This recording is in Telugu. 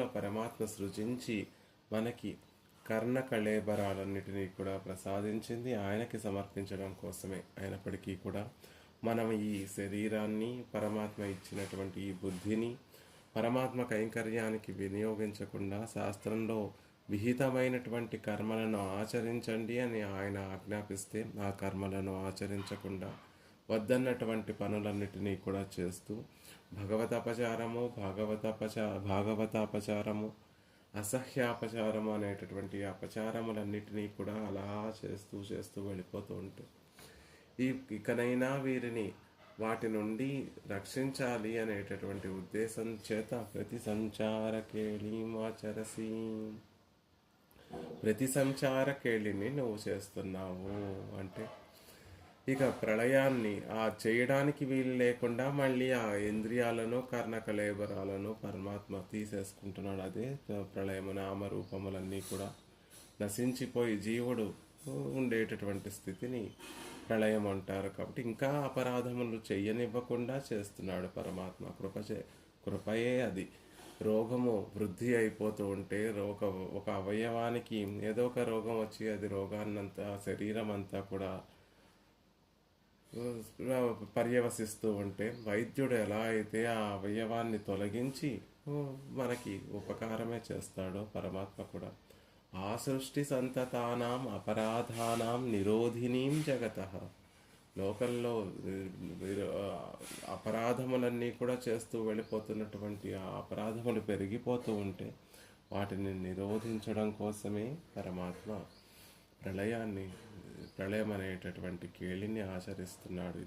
కేవలం పరమాత్మ సృజించి మనకి కర్ణ కళేబరాలన్నిటినీ కూడా ప్రసాదించింది ఆయనకి సమర్పించడం కోసమే. అయినప్పటికీ కూడా మనం ఈ శరీరాన్ని, పరమాత్మ ఇచ్చినటువంటి ఈ బుద్ధిని పరమాత్మ కైంకర్యానికి వినియోగించకుండా శాస్త్రంలో విహితమైనటువంటి కర్మలను ఆచరించండి అని ఆయన ఆజ్ఞాపిస్తే ఆ కర్మలను ఆచరించకుండా వద్దన్నటువంటి పనులన్నిటినీ కూడా చేస్తూ భాగవతాపచారము, అసహ్యాపచారము అనేటటువంటి అపచారములన్నిటినీ కూడా అలా చేస్తూ చేస్తూ వెళ్ళిపోతూ ఉంటాయి. ఇకనైనా వీరిని వాటి నుండి రక్షించాలి అనేటటువంటి ఉద్దేశం చేత ప్రతి సంచారకేళిని నువ్వు చేస్తున్నావు అంటే, ఇక ప్రళయాన్ని ఆ చేయడానికి వీలు లేకుండా మళ్ళీ ఆ ఇంద్రియాలను, కర్ణకలేబరాలను పరమాత్మ తీసేసుకుంటున్నాడు. అదే ప్రళయము. నామరూపములన్నీ కూడా నశించిపోయి జీవుడు ఉండేటటువంటి స్థితిని ప్రళయం అంటారు. కాబట్టి ఇంకా అపరాధములు చెయ్యనివ్వకుండా చేస్తున్నాడు పరమాత్మ. కృపయే అది. రోగము వృద్ధి అయిపోతూ ఉంటే ఒక అవయవానికి ఏదో ఒక రోగం వచ్చి అది రోగాన్నంతా, శరీరం అంతా కూడా పర్యవసిస్తూ ఉంటే వైద్యుడు ఎలా అయితే ఆ అవయవాన్ని తొలగించి మనకి ఉపకారమే చేస్తాడో పరమాత్మ కూడా ఆ సృష్టి సంతతానాం అపరాధానాం నిరోధినీం జగతః. లోకంలో అపరాధములన్నీ కూడా చేస్తూ వెళ్ళిపోతున్నటువంటి ఆ అపరాధములు పెరిగిపోతూ ఉంటే వాటిని నిరోధించడం కోసమే పరమాత్మ ప్రళయం అనేటటువంటి కేళిని ఆచరిస్తున్నాడు.